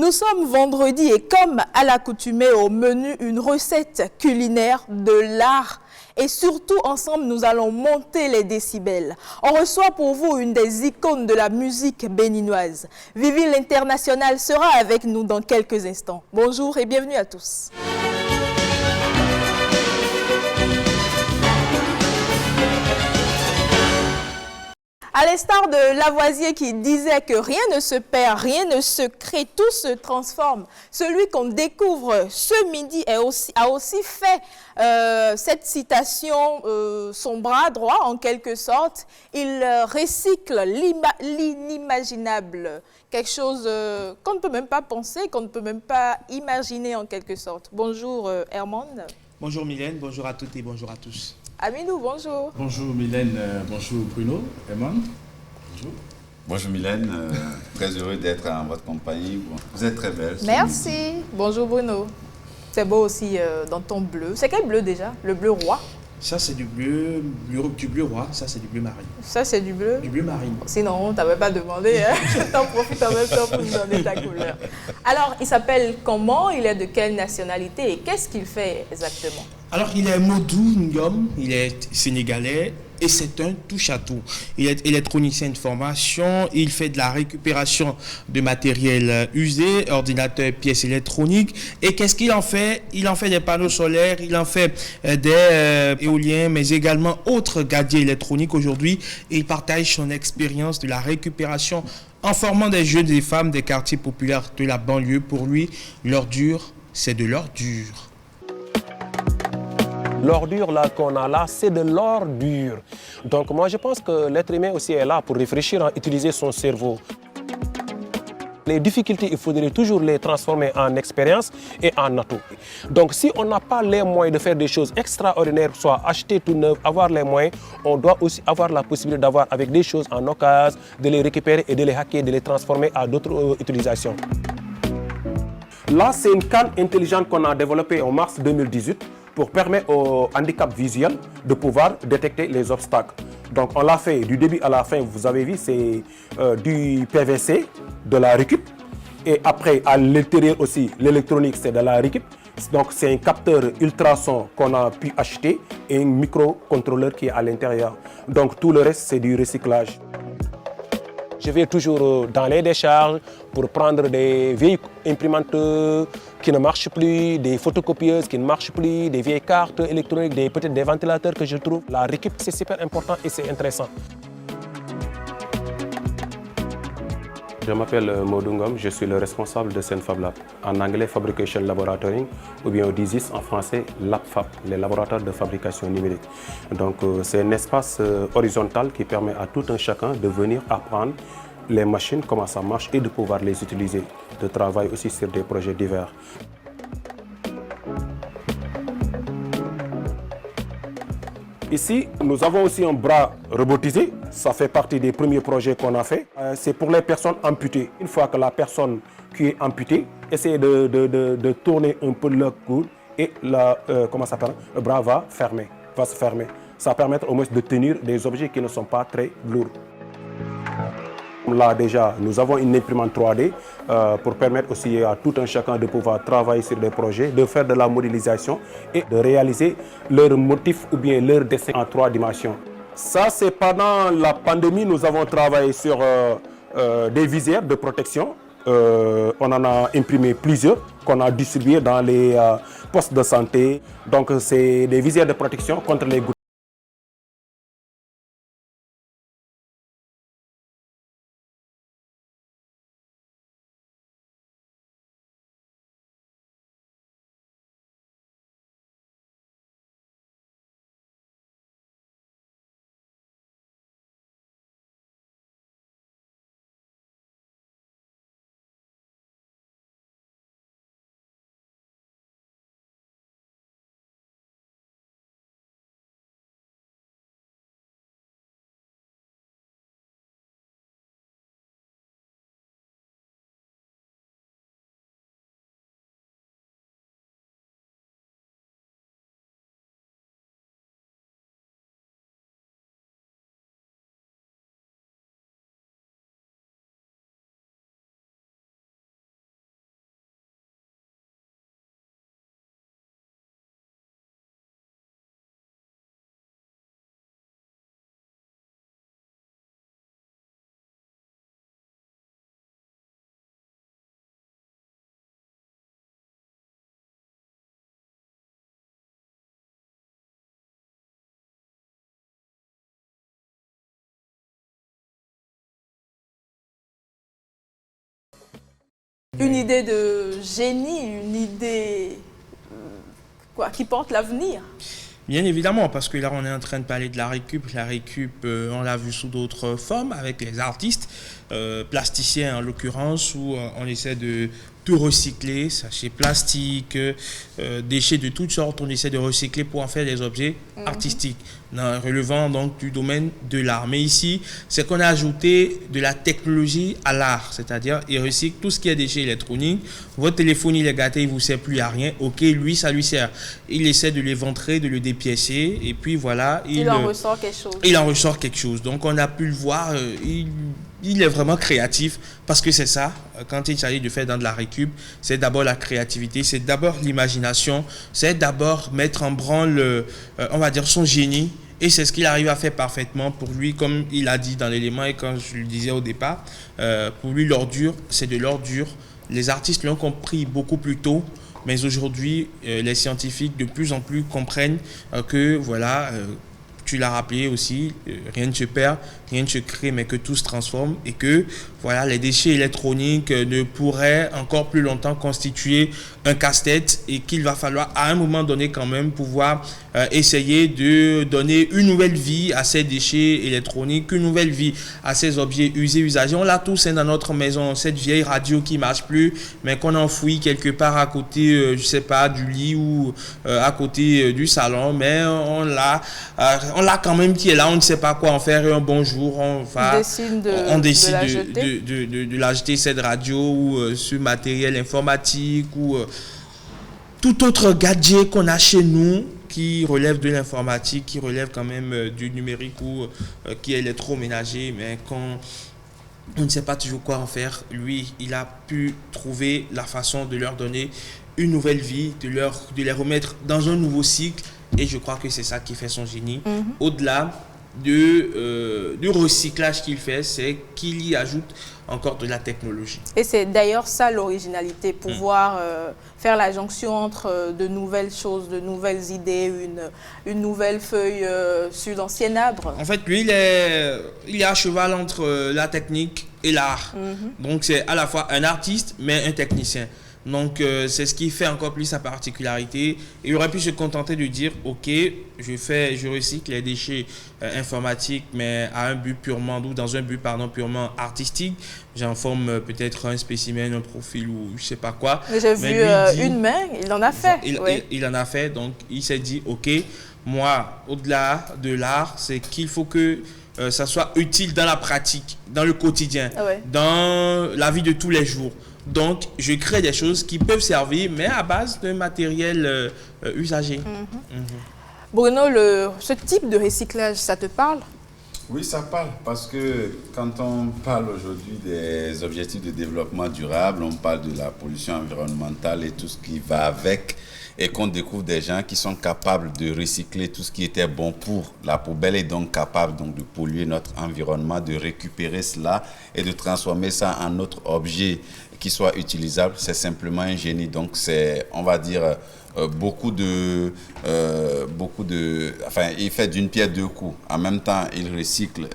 Nous sommes vendredi et comme à l'accoutumée au menu, une recette culinaire de l'art. Et surtout, ensemble, nous allons monter les décibels. On reçoit pour vous une des icônes de la musique béninoise. Vivi l'International sera avec nous dans quelques instants. Bonjour et bienvenue à tous. À l'instar de Lavoisier qui disait que rien ne se perd, rien ne se crée, tout se transforme. Celui qu'on découvre ce midi a aussi fait cette citation son bras droit en quelque sorte. Il recycle l'inimaginable, quelque chose qu'on ne peut même pas penser, qu'on ne peut même pas imaginer en quelque sorte. Bonjour Herman. Bonjour Mylène, bonjour à toutes et bonjour à tous. Aminou, bonjour. Bonjour Mylène, bonjour Bruno, Herman. Bonjour. Bonjour Mylène, très heureux d'être en votre compagnie. Vous êtes très belle. Merci. Bonjour Bruno. C'est beau aussi dans ton bleu. C'est quel bleu déjà? Le bleu roi? Ça c'est du bleu roi, ça c'est du bleu marine. Ça c'est du bleu? Du bleu marine. Sinon, on ne t'avait pas demandé. Hein? Je t'en profite en même temps pour me donner ta couleur. Alors, il s'appelle comment? Il est de quelle nationalité et qu'est-ce qu'il fait exactement? Alors, il est Modou Ngom, il est sénégalais et c'est un touche-à-tout. Il est électronicien de formation, il fait de la récupération de matériel usé, ordinateur, pièces électroniques. Et qu'est-ce qu'il en fait? Il en fait des panneaux solaires, il en fait des éoliens, mais également autres gadgets électroniques aujourd'hui. Il partage son expérience de la récupération en formant des jeunes et des femmes des quartiers populaires de la banlieue. Pour lui, l'ordure, c'est de l'ordure. L'ordure là qu'on a là, c'est de l'ordure. Donc moi je pense que l'être humain aussi est là pour réfléchir, utiliser son cerveau. Les difficultés, il faudrait toujours les transformer en expérience et en atout. Donc si on n'a pas les moyens de faire des choses extraordinaires, soit acheter tout neuf, avoir les moyens, on doit aussi avoir la possibilité d'avoir avec des choses en occasion, de les récupérer et de les hacker, de les transformer à d'autres utilisations. Là, c'est une canne intelligente qu'on a développée en mars 2018 pour permettre aux handicaps visuels de pouvoir détecter les obstacles. Donc on l'a fait du début à la fin, vous avez vu, c'est du PVC, de la récup. Et après, à l'intérieur aussi, l'électronique, c'est de la récup. Donc c'est un capteur ultrason qu'on a pu acheter et un microcontrôleur qui est à l'intérieur. Donc tout le reste, c'est du recyclage. Je vais toujours dans les décharges pour prendre des vieilles imprimantes qui ne marchent plus, des photocopieuses qui ne marchent plus, des vieilles cartes électroniques, peut-être des ventilateurs que je trouve. La récup, c'est super important et c'est intéressant. Je m'appelle Modou Ngom, je suis le responsable de Senfab Lab. En anglais, Fabrication Laboratory, ou bien on dit en français LabFab, les laboratoires de fabrication numérique. Donc c'est un espace horizontal qui permet à tout un chacun de venir apprendre les machines, comment ça marche et de pouvoir les utiliser. De travailler aussi sur des projets divers. Ici, nous avons aussi un bras robotisé. Ça fait partie des premiers projets qu'on a fait. C'est pour les personnes amputées. Une fois que la personne qui est amputée essaie de tourner un peu le cou et le bras va se fermer. Ça permet au moins de tenir des objets qui ne sont pas très lourds. Là déjà, nous avons une imprimante 3D pour permettre aussi à tout un chacun de pouvoir travailler sur des projets, de faire de la modélisation et de réaliser leurs motifs ou bien leurs dessins en 3 dimensions. Ça, c'est pendant la pandémie, nous avons travaillé sur des visières de protection. On en a imprimé plusieurs qu'on a distribués dans les postes de santé. Donc, c'est des visières de protection contre les gouttes. Une idée de génie, une idée qui porte l'avenir. Bien évidemment, parce que là, on est en train de parler de la récup. La récup, on l'a vu sous d'autres formes, avec les artistes, plasticiens en l'occurrence, où on essaie de tout recycler, sachets plastiques, déchets de toutes sortes, on essaie de recycler pour en faire des objets artistiques, relevant donc du domaine de l'art. Mais ici, c'est qu'on a ajouté de la technologie à l'art, c'est-à-dire il recycle tout ce qui est déchets électroniques. Votre téléphone, il est gâté, il ne vous sert plus à rien. Ok, lui, ça lui sert. Il essaie de l'éventrer, de le dépiécer, et puis voilà. Il en ressort quelque chose. Il en ressort quelque chose. Donc on a pu le voir, il est vraiment créatif, parce que c'est ça, quand il s'agit de faire dans de la récup, c'est d'abord la créativité, c'est d'abord l'imagination, c'est d'abord mettre en branle, on va dire, son génie. Et c'est ce qu'il arrive à faire parfaitement. Pour lui, comme il a dit dans l'élément et quand je le disais au départ, pour lui, l'ordure, c'est de l'ordure. Les artistes l'ont compris beaucoup plus tôt, mais aujourd'hui, les scientifiques de plus en plus comprennent que, voilà, tu l'as rappelé aussi, rien ne se perd, rien ne se crée, mais que tout se transforme et que voilà, les déchets électroniques ne pourraient encore plus longtemps constituer un casse-tête et qu'il va falloir à un moment donné quand même pouvoir essayer de donner une nouvelle vie à ces déchets électroniques, une nouvelle vie à ces objets usés, usagés. On l'a tous dans notre maison, cette vieille radio qui ne marche plus, mais qu'on enfouit quelque part à côté, je sais pas, du lit ou à côté du salon, mais on l'a quand même qui est là, on ne sait pas quoi en faire et un bon jour, on décide de la jeter, cette radio ou ce matériel informatique ou tout autre gadget qu'on a chez nous qui relève de l'informatique, qui relève quand même du numérique ou qui est électroménager, mais qu'on on ne sait pas toujours quoi en faire. Lui, il a pu trouver la façon de leur donner une nouvelle vie, de les remettre dans un nouveau cycle. Et je crois que c'est ça qui fait son génie. Au-delà du recyclage qu'il fait, c'est qu'il y ajoute encore de la technologie. Et c'est d'ailleurs ça l'originalité, pouvoir faire la jonction entre de nouvelles choses, de nouvelles idées, une nouvelle feuille sur l'ancien arbre. En fait, lui, il est à cheval entre la technique et l'art. Donc, c'est à la fois un artiste, mais un technicien. Donc, c'est ce qui fait encore plus sa particularité. Il aurait pu se contenter de dire, OK, je recycle les déchets informatiques, mais à un but purement, ou dans un but, purement artistique. J'en forme peut-être un spécimen, un profil ou je sais pas quoi. Mais j'ai vu une main, il en a fait. Il en a fait, donc il s'est dit, OK, moi, au-delà de l'art, c'est qu'il faut que ça soit utile dans la pratique, dans le quotidien, dans la vie de tous les jours. Donc, je crée des choses qui peuvent servir, mais à base de matériel usagé. Bruno, ce type de recyclage, ça te parle? Oui, ça parle, parce que quand on parle aujourd'hui des objectifs de développement durable, on parle de la pollution environnementale et tout ce qui va avec, et qu'on découvre des gens qui sont capables de recycler tout ce qui était bon pour la poubelle et donc capables donc, de polluer notre environnement, de récupérer cela et de transformer ça en autre objet qui soit utilisable, c'est simplement un génie. Donc c'est, on va dire, enfin, il fait d'une pierre deux coups. En même temps, il recycle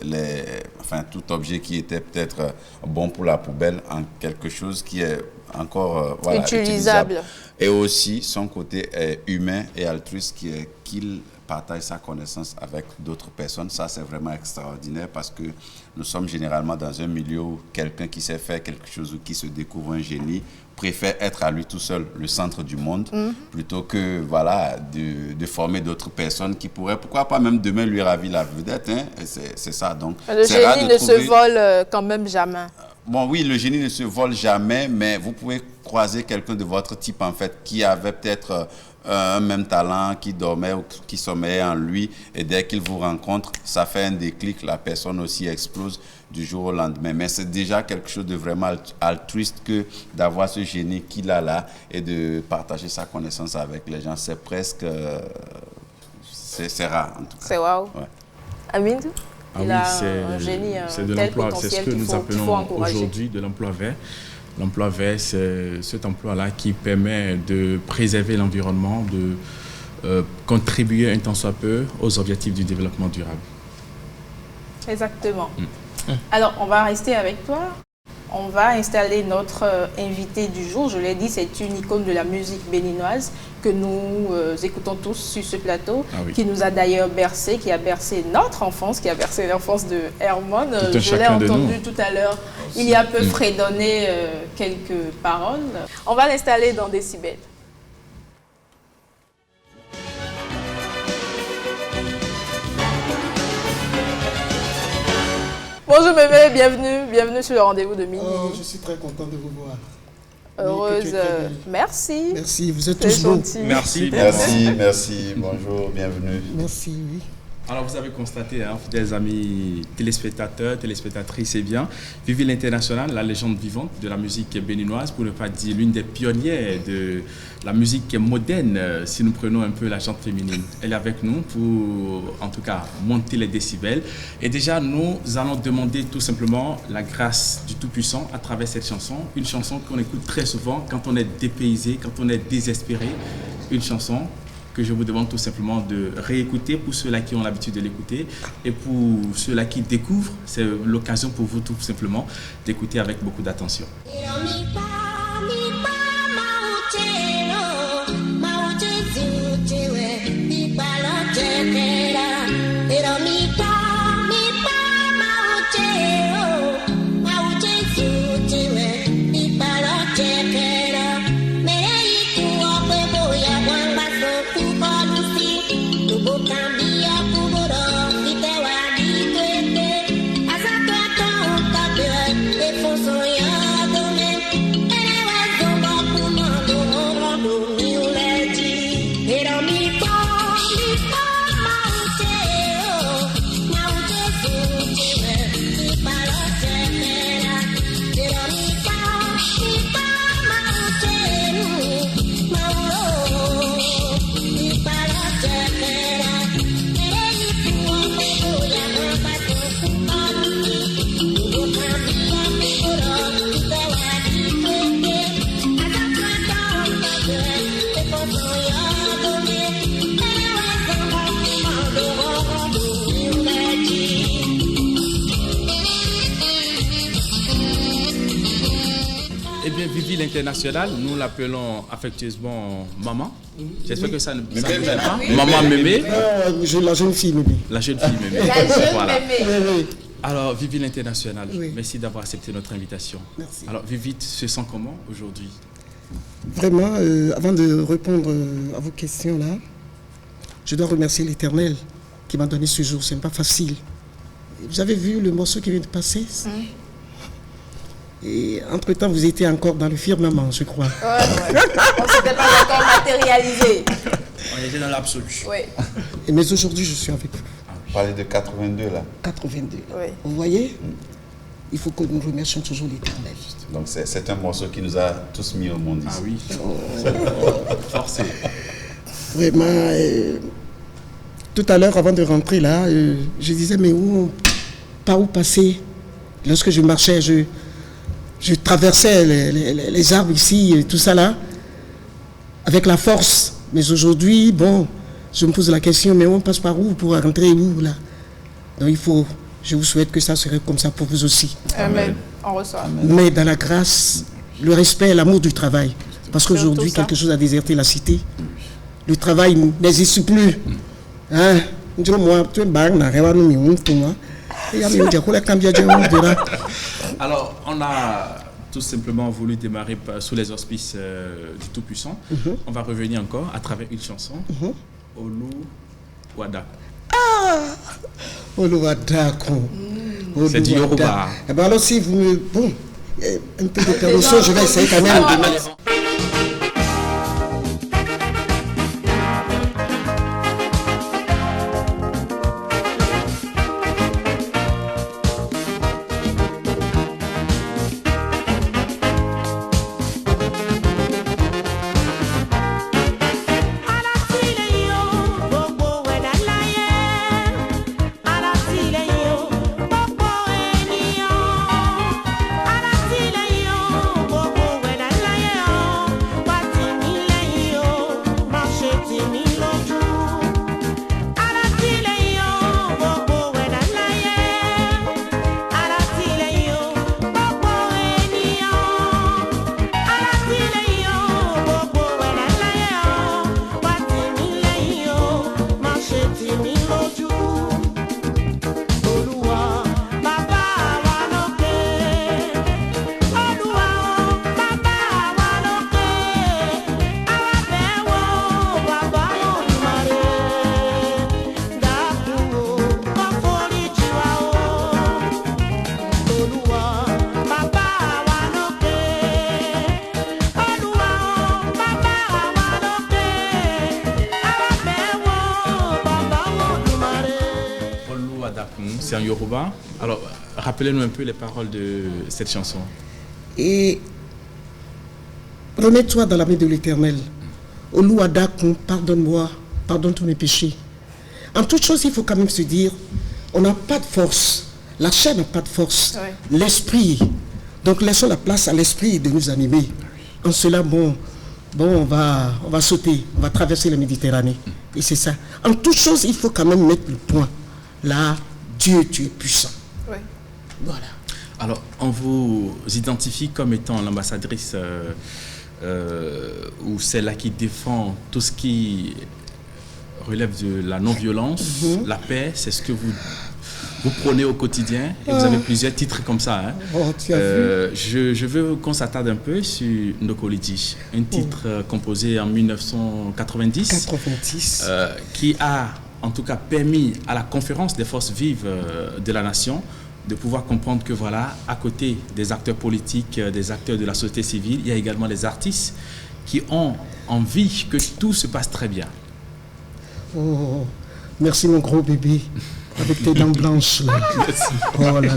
tout objet qui était peut-être bon pour la poubelle en quelque chose qui est encore utilisable. Et aussi son côté humain et altruiste qui est qu'il partage sa connaissance avec d'autres personnes. Ça, c'est vraiment extraordinaire parce que nous sommes généralement dans un milieu où quelqu'un qui sait faire quelque chose ou qui se découvre un génie préfère être à lui tout seul le centre du monde plutôt que de former d'autres personnes qui pourraient, pourquoi pas même demain lui ravir la vedette. C'est ça. Donc, le génie ne se vole quand même jamais. Bon, oui, le génie ne se vole jamais, mais vous pouvez croiser quelqu'un de votre type, en fait, qui avait peut-être un même talent, qui dormait ou qui sommeillait en lui, et dès qu'il vous rencontre, ça fait un déclic, la personne aussi explose du jour au lendemain. Mais c'est déjà quelque chose de vraiment altruiste que d'avoir ce génie qu'il a là et de partager sa connaissance avec les gens. C'est presque... c'est rare, en tout cas. C'est waouh. Ouais. Amine, il a un génie, tel potentiel, c'est ce que nous appelons aujourd'hui de l'emploi vert. L'emploi vert, c'est cet emploi-là qui permet de préserver l'environnement, de contribuer un tant soit peu aux objectifs du développement durable. Exactement. Alors, on va rester avec toi. On va installer notre invité du jour. Je l'ai dit, c'est une icône de la musique béninoise que nous écoutons tous sur ce plateau, qui nous a d'ailleurs bercé, qui a bercé notre enfance, qui a bercé l'enfance de Hermone. Je l'ai entendu tout à l'heure, il y a peu fredonner quelques paroles. On va l'installer dans Décibel. Bonjour Mémé, bienvenue sur le rendez-vous de midi. Oh, je suis très content de vous voir. Heureuse, merci. Merci, vous êtes tous beaux. Merci. Bonjour, bienvenue. Merci, oui. Alors, vous avez constaté, fidèles amis téléspectateurs, téléspectatrices, et bien, Vivi l'International, la légende vivante de la musique béninoise, pour ne pas dire l'une des pionnières de la musique moderne, si nous prenons un peu la gente féminine. Elle est avec nous pour, en tout cas, monter les décibels. Et déjà, nous allons demander tout simplement la grâce du Tout-Puissant à travers cette chanson. Une chanson qu'on écoute très souvent quand on est dépaysé, quand on est désespéré. Une chanson que je vous demande tout simplement de réécouter pour ceux-là qui ont l'habitude de l'écouter, et pour ceux-là qui découvrent, c'est l'occasion pour vous tout simplement d'écouter avec beaucoup d'attention. Vivi l'International, nous l'appelons affectueusement Maman. J'espère que ça ne vous gêne pas. Maman Mémé. La jeune fille Mémé. La jeune fille Mémé. La jeune Mémé. Alors, Vivi l'International, merci d'avoir accepté notre invitation. Merci. Alors, Vivi se sent comment aujourd'hui? Vraiment, avant de répondre à vos questions là, je dois remercier l'Éternel qui m'a donné ce jour. Ce n'est pas facile. Vous avez vu le morceau qui vient de passer? Et entre-temps, vous étiez encore dans le firmament, je crois. On ne s'était pas encore matérialisé. On était dans l'absolu. Mais aujourd'hui, je suis avec vous. Vous parlez de 82 là. 82. Vous voyez, il faut que nous remercions toujours l'Éternel. Donc c'est un morceau qui nous a tous mis au monde ici. Ah oui. Forcé. Vraiment, tout à l'heure, avant de rentrer là, je disais, mais par où passer? Lorsque je marchais, je traversais les arbres ici, tout ça là, avec la force. Mais aujourd'hui, bon, je me pose la question, mais on passe par où pour rentrer où là? Donc je vous souhaite que ça serait comme ça pour vous aussi. Amen. On reçoit. Mais dans la grâce, le respect et l'amour du travail. Parce qu'aujourd'hui, quelque chose a déserté la cité. Le travail n'existe plus. Hein? Alors, on a tout simplement voulu démarrer sous les auspices du Tout-Puissant. On va revenir encore à travers une chanson. Olu Wada. Olu Wadako. C'est du Yoruba. Eh bien alors si vous me... Bon, un peu de permission, je vais essayer quand même de mettre... en Yoruba. Alors, rappelez-nous un peu les paroles de cette chanson. Et remets-toi dans la main de l'Éternel. Oluwadakun, pardonne-moi, pardonne tous mes péchés. En toute chose, il faut quand même se dire, on n'a pas de force. La chair n'a pas de force. Oui. L'esprit. Donc laissons la place à l'esprit de nous animer. En cela, on va sauter, on va traverser la Méditerranée. Et c'est ça. En toute chose, il faut quand même mettre le point. Là, Dieu, tu es puissant. Oui. Voilà. Alors, on vous identifie comme étant l'ambassadrice ou celle-là qui défend tout ce qui relève de la non-violence, la paix, c'est ce que vous prônez au quotidien. Et vous avez plusieurs titres comme ça. Hein. Je veux qu'on s'attarde un peu sur Ndokolidji, un titre composé en 1990 qui a en tout cas permis à la conférence des forces vives de la nation de pouvoir comprendre que voilà, à côté des acteurs politiques, des acteurs de la société civile, il y a également les artistes qui ont envie que tout se passe très bien. Oh, merci mon gros bébé, avec tes dents blanches là. Oh là là.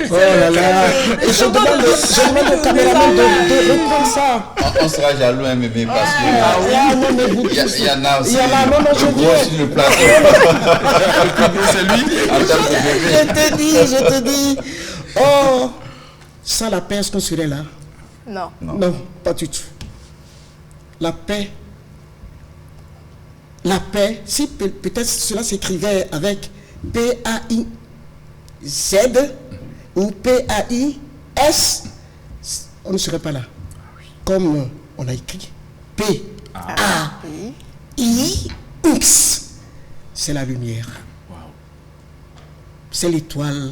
Oh là là. Et je demande au caméraman de reprendre ça. On sera jaloux, hein, bébé, parce que il y en a aussi. Il y en a, non, je dis. Sur le plateau. C'est lui. Je te dis. Oh, sans la paix, est-ce qu'on serait là? Non, pas du tout. La paix, si peut-être cela s'écrivait avec P-A-I-Z ou P-A-I-S, on ne serait pas là. Comme on a écrit P-A-I-X, c'est la lumière. C'est l'étoile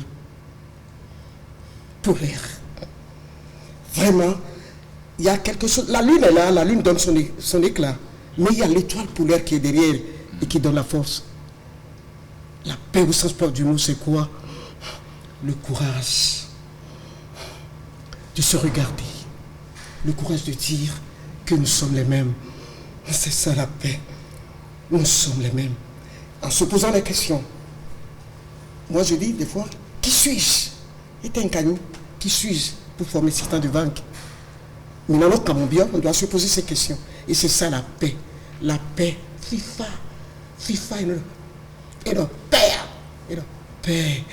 polaire. Vraiment, il y a quelque chose. La lune est là, la lune donne son éclat. Mais il y a l'étoile polaire qui est derrière et qui donne la force. La paix au sens propre du mot, c'est quoi? Le courage de se regarder. Le courage de dire que nous sommes les mêmes. C'est ça la paix. Nous sommes les mêmes. En se posant la question, moi je dis des fois, qui suis-je? Et un caillou, qui suis-je pour former certains de vaincre? Mais dans notre Camembia, on doit se poser ces questions. Et c'est ça la paix. La paix. FIFA et le père. Et le paix.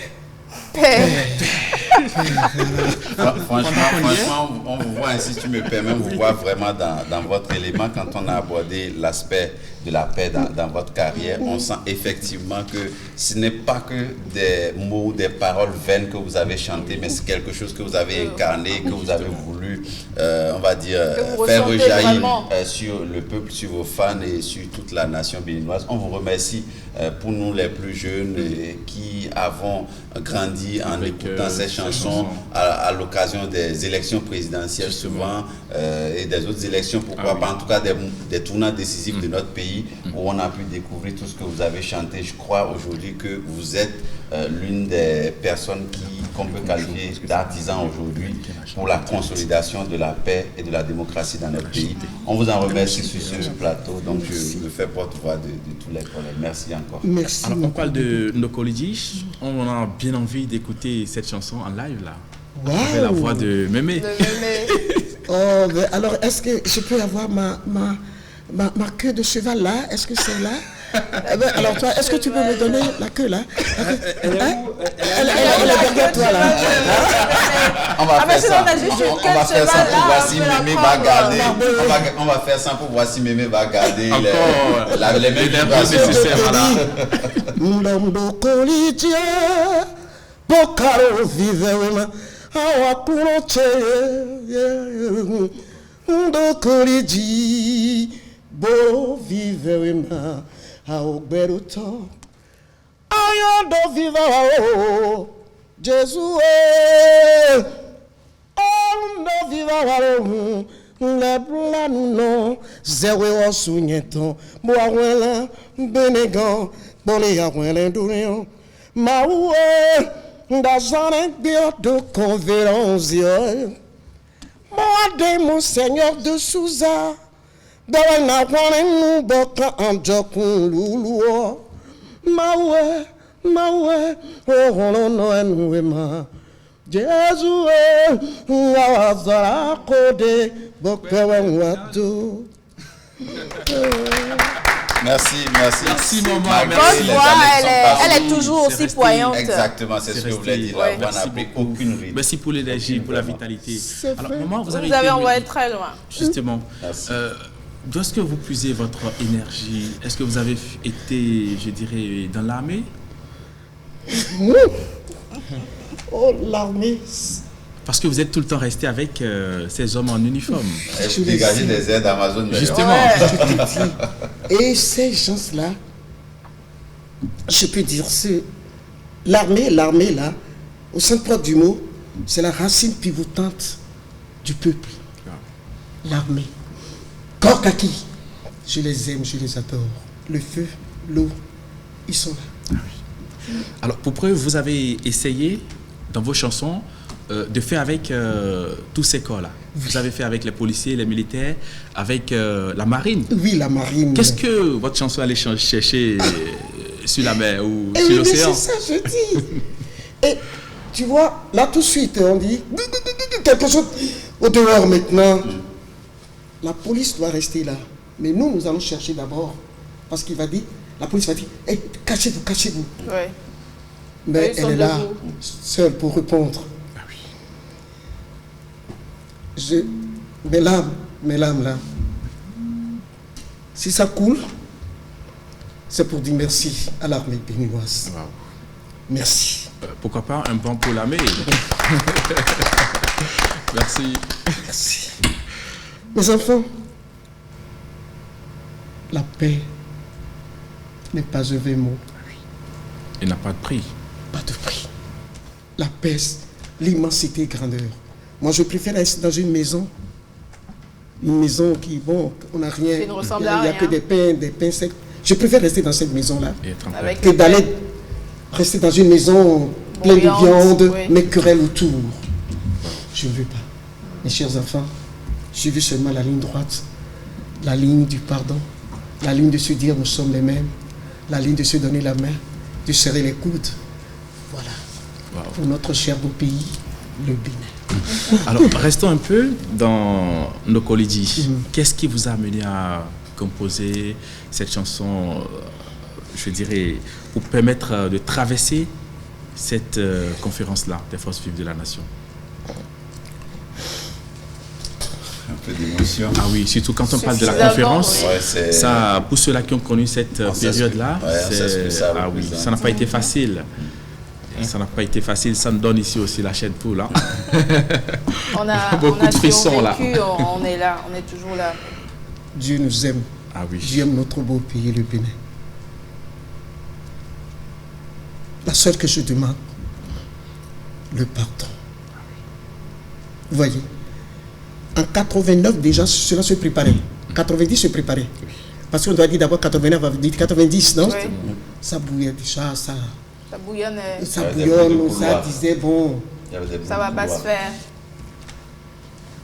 Franchement, on vous voit, si tu me permets, on vous voit vraiment dans votre élément. Quand on a abordé l'aspect de la paix dans votre carrière, on sent effectivement que ce n'est pas que des mots, des paroles vaines que vous avez chantées, mais c'est quelque chose que vous avez incarné, que vous avez voulu, on va dire, faire rejaillir sur le peuple, sur vos fans et sur toute la nation béninoise. On vous remercie pour nous les plus jeunes qui avons grandi en écoutant ces chansons à l'occasion des élections présidentielles souvent et des autres élections, pourquoi pas, en tout cas des tournants décisifs de notre pays où on a pu découvrir tout ce que vous avez chanté. Je crois aujourd'hui que vous êtes l'une des personnes qu'on peut qualifier d'artisans aujourd'hui pour la consolidation de la paix et de la démocratie dans notre pays. On vous en remercie sur ce plateau, donc je me fais porte-voix de tous les collègues. Merci encore. Merci. Alors, on parle de Ndokolidji, on a bien envie d'écouter cette chanson en live là. Wow. Avec la voix de Mémé. Oh, alors est-ce que je peux avoir ma queue de cheval là? Est-ce que c'est là? Alors toi, est-ce que tu peux me donner la queue là? Elle est derrière toi là. On va faire ça. On va faire ça pour voir si Mémé va garder. On va faire ça pour voir si Mémé va garder les mêmes nécessaires. Ndokolidji, Bokaro vivema, awakunoche. Ndokolidji, Bo vivema. Aogberuto Ayondo viva o Jésus Ondo viva o Le blanu no Zewe osunyeto Boawela Benegan Bole awele durion Maoué Ndazane bio de conférence Moi de mon Seigneur de Souza Dawana wane nuboka anjokun luluo Mawe Mawe, oh, no, Jésus, Wawazara Kode, Bokewen Watu. Merci. Merci, maman. Merci. Elle est toujours aussi poignante. Exactement, c'est ce que je voulais dire. Ouais. On n'a pris aucune ride. Merci pour l'énergie, pour la vitalité. Alors, maman, vous avez envoyé très loin. Justement. D'où est-ce que vous puisez votre énergie? Est-ce que vous avez été, je dirais, dans l'armée? Oh, l'armée. Parce que vous êtes tout le temps resté avec ces hommes en uniforme. Vous dégagez des aides d'Amazon. Justement. Et ces gens-là, je peux dire, l'armée là, au sens propre du mot, c'est la racine pivotante du peuple. L'armée. Corps kaki, je les aime, je les adore. Le feu, l'eau, ils sont là. Alors, pour preuve, vous avez essayé, dans vos chansons, de faire avec tous ces corps-là. Vous avez fait avec les policiers, les militaires, avec la marine. Oui, la marine. Qu'est-ce que votre chanson allait chercher sur la mer ou sur l'océan? C'est ça, je dis. Et tu vois, là tout de suite, on dit quelque chose au dehors maintenant. La police doit rester là. Mais nous allons chercher d'abord. Parce qu'il va dire, la police va dire, hey, cachez-vous. Ouais. Mais elle est là, seule pour répondre. Ah oui. Mes larmes là. Si ça coule, c'est pour dire merci à l'armée béninoise. Wow. Merci. Pourquoi pas un banc pour l'armée? Merci. Mes enfants, la paix n'est pas un vain mot. Il n'a pas de prix. Pas de prix. La paix, l'immensité, grandeur. Moi, je préfère rester dans une maison qui, bon, on n'a rien. Qui ne ressemble à rien. Il n'y a que des pains secs. Je préfère rester dans cette maison-là que d'aller rester dans une maison pleine de viande, mais querelle autour. Je ne veux pas. Mes chers enfants, j'ai vu seulement la ligne droite, la ligne du pardon, la ligne de se dire nous sommes les mêmes, la ligne de se donner la main, de serrer les coudes. Voilà. Wow. Pour notre cher beau pays, le Bénin. Alors, restons un peu dans nos Kolidji. Qu'est-ce qui vous a amené à composer cette chanson, je dirais, pour permettre de traverser cette conférence-là des forces vives de la nation? Un peu d'émotion. Ah oui, surtout quand on parle de la conférence, ça, pour ceux-là qui ont connu cette période-là, ça n'a pas été facile. Ça n'a pas été facile, ça nous donne ici aussi la chaîne poule. On a beaucoup de frissons là. On est là, on est toujours là. Dieu nous aime. Ah oui. Dieu aime notre beau pays, le Bénin. La seule que je demande, le pardon. Vous voyez, en 89 déjà, cela se préparait. 90 se préparait. Parce qu'on doit dire d'abord 89, on va dire 90, non? Ça bouillait déjà, ça bouillonne, ça disait bon, ça va pas se faire.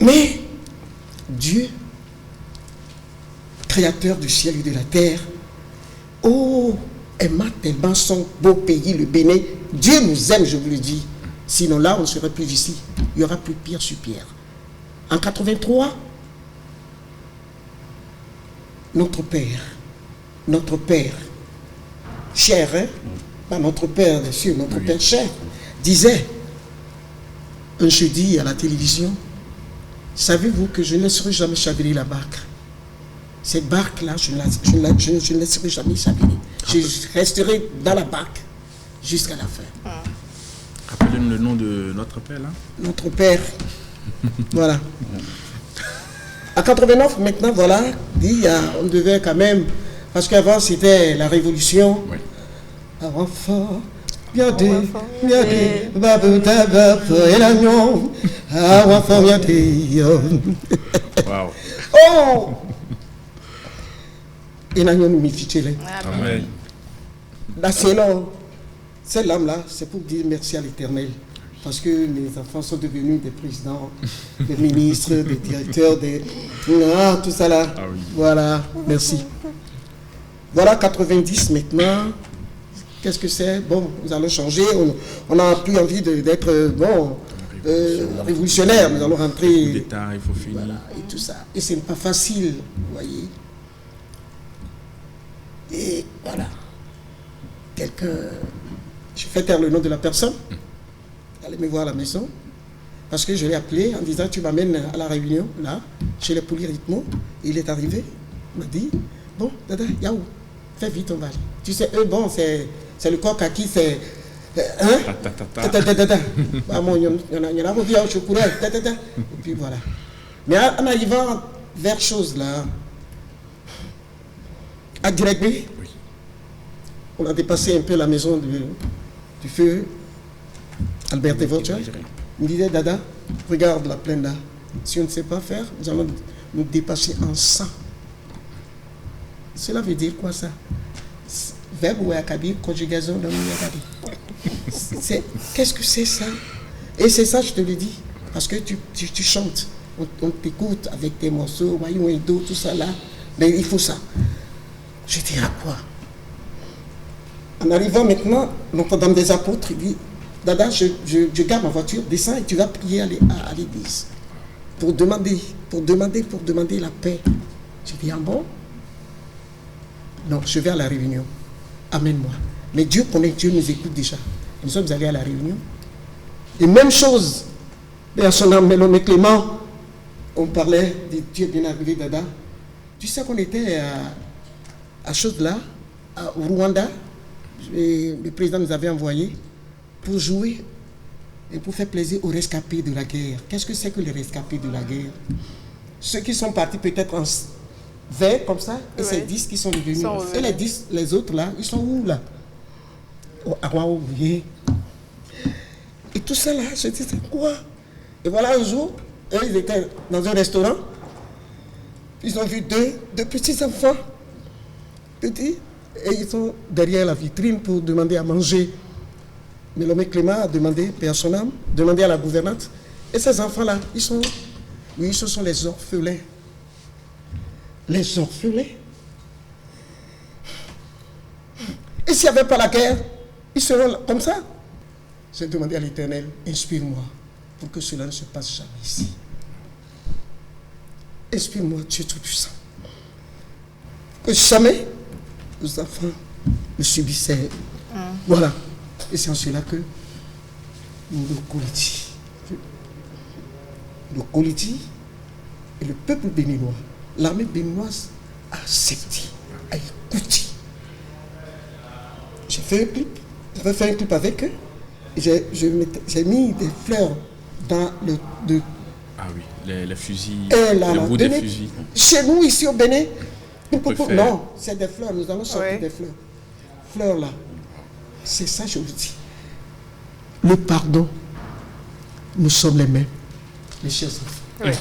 Mais Dieu, créateur du ciel et de la terre, aima tellement son beau pays, le Bénin. Dieu nous aime, je vous le dis. Sinon là, on ne serait plus ici. Il y aura plus pierre sur pierre. En 83, notre père, cher, hein? Pas notre père, bien sûr, notre père cher, disait un jeudi à la télévision, savez-vous que je ne laisserai jamais chavirer la barque. Cette barque-là, je ne laisserai jamais chavirer. Je resterai dans la barque jusqu'à la fin. Rappelez-nous le nom de notre père, là. Notre père. Voilà. À 89, maintenant, voilà, on devait quand même, parce qu'avant c'était la révolution. Oui. Avant fort, regardez, et l'agneau, avant fort, regardez. Wow. Oh! Et l'agneau nous méfitait. Amen. Là, cette lame-là, c'est pour dire merci à l'Éternel. Parce que mes enfants sont devenus des présidents, des ministres, des directeurs, tout ça là. Ah oui. Voilà, merci. Voilà 90 maintenant. qu'est-ce que c'est? Bon, nous allons changer, on n'a plus envie d'être, révolutionnaire, nous allons rentrer... L'État, il faut finir. Voilà, et tout ça. Et ce n'est pas facile, vous voyez. Et voilà. Je fais taire le nom de la personne. Allez me voir à la maison. Parce que je l'ai appelé en disant, tu m'amènes à la réunion, là, chez les polyrythmos. Il est arrivé, il m'a dit, bon, Dada, Yaou, fais vite, on va aller. Tu sais, eux, bon, c'est le coq à qui c'est... Hein? Il y en a qui au chocolat. Et puis voilà. Mais en arrivant vers chose là, à Gregby, on a dépassé un peu la maison du feu Albert Devocha. Il me disait, Dada, regarde la plaine là. Si on ne sait pas faire, nous allons nous dépasser en 100. Cela veut dire quoi ça? Verbe ou akabi, conjugaison de akabi. Qu'est-ce que c'est ça? Et c'est ça, je te le dis, parce que tu chantes, on t'écoute avec tes morceaux, Mayou et Do, tout ça là, mais il faut ça. Je dis à quoi? En arrivant maintenant, Notre-Dame des Apôtres, il dit, Dada, je garde ma voiture, descends et tu vas prier à l'église pour demander la paix. Je dis, ah bon? Non, je vais à la réunion. Amène-moi. Mais Dieu connaît, Dieu nous écoute déjà. Nous sommes allés à la réunion. Et même chose, à son âme, Mélomé Clément, on parlait de Dieu bien arrivé, Dada. Tu sais qu'on était à chose là, au Rwanda, et le président nous avait envoyé pour jouer et pour faire plaisir aux rescapés de la guerre. Qu'est-ce que c'est que les rescapés de la guerre? Ceux qui sont partis peut-être en vert comme ça, et ces 10 qui sont revenus. Et les 10, les autres là, ils sont où là? À Oublié. Et tout ça là, je dis, c'est quoi? Et voilà un jour, eux, ils étaient dans un restaurant, ils ont vu deux petits enfants, petits, et ils sont derrière la vitrine pour demander à manger. Mélomé Clément a demandé, paix à son âme, demandé à la gouvernante. Et ces enfants-là, oui, ce sont les orphelins. Les orphelins. Et s'il n'y avait pas la guerre, ils seront là, comme ça. J'ai demandé à l'Éternel, inspire-moi pour que cela ne se passe jamais ici. Inspire-moi, Dieu Tout-Puissant. Que jamais nos enfants ne subissaient. Voilà. Et c'est en cela que le Koliti et le peuple béninois, l'armée béninoise a accepté, a écouté. J'ai fait un clip, j'avais fait un clip avec eux. J'ai mis des fleurs dans le... Ah oui, les fusils, le bout des fusils. Chez nous, ici au Bénin, non, c'est des fleurs, nous allons sortir des fleurs. Fleurs là, c'est ça je vous dis. Le pardon, nous sommes les mêmes, mes chers enfants. Oui.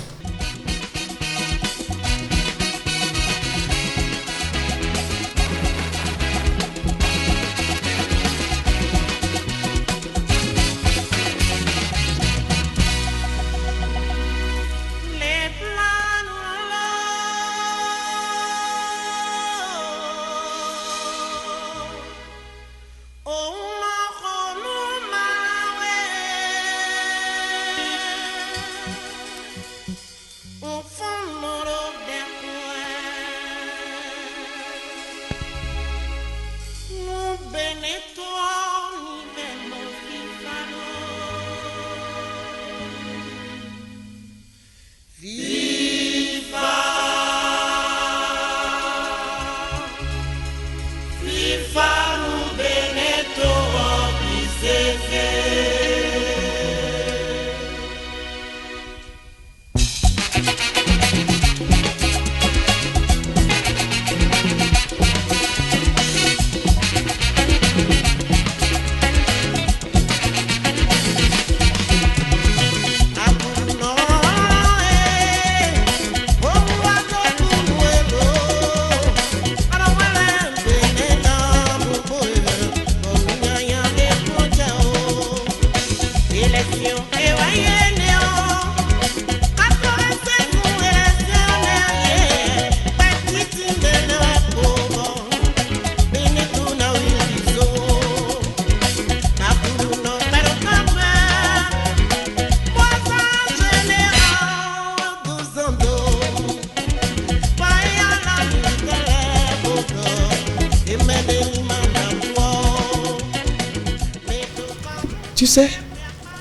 Tu sais,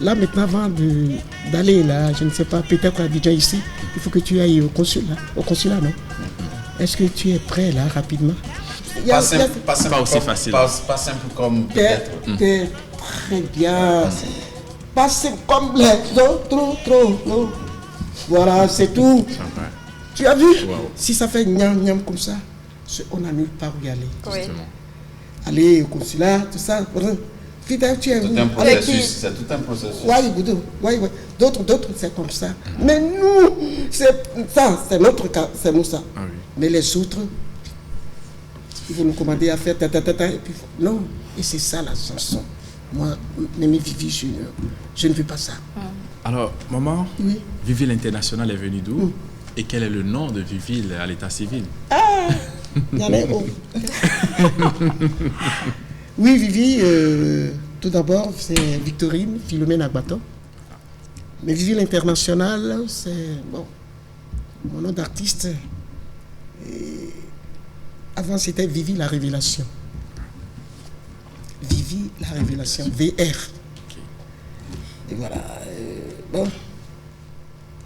là maintenant, avant d'aller là, je ne sais pas, peut-être à Abidjan ici, il faut que tu ailles au consulat, non? Est-ce que tu es prêt là, rapidement? Pas aussi facile. Pas simple comme peut-être. Très bien. Pas simple comme les autres. Voilà, c'est tout. Tu as vu? Si ça fait gnam comme ça, on n'a nulle part où y aller. Oui. Aller au consulat, tout ça. Fidèle, tu es tout un processus, c'est tout un processus. Oui. D'autres, c'est comme ça. Mais nous, c'est notre cas, c'est nous ça. Ah, oui. Mais les autres, ils vont nous commander à faire et puis non. Et c'est ça la chanson. Moi, Némi Vivi, je ne veux pas ça. Alors, maman, oui. Vivi l'International est venue d'où? Et quel est le nom de Vivi à l'état civil? Ah, il y en a Oui, Vivi, tout d'abord, c'est Victorine Philomène Agbato. Mais Vivi l'International, c'est mon nom d'artiste. Avant, c'était Vivi la Révélation. Vivi la Révélation, VR. Et voilà.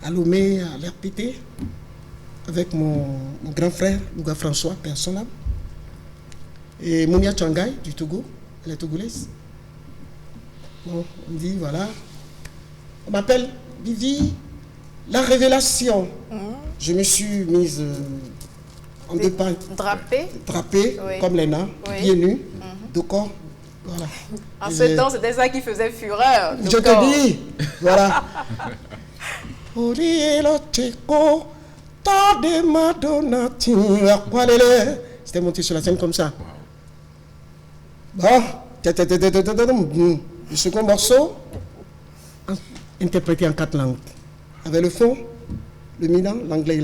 À Lomé, à l'RPT, avec mon grand frère, Louga François, personnel. Et Moumia Changai, du Togo, elle est togolaise. Bon, on dit, voilà. On m'appelle Vivi la Révélation. Je me suis mise en deux pas. Drapée, oui. Comme les nains, pieds nus, de corps. Voilà. En ce temps, c'était ça qui faisait fureur. Je te dis, voilà. C'était monté sur la scène comme ça. Bon, le second morceau, interprété en 4 langues. Avec le fond, le milan, l'anglais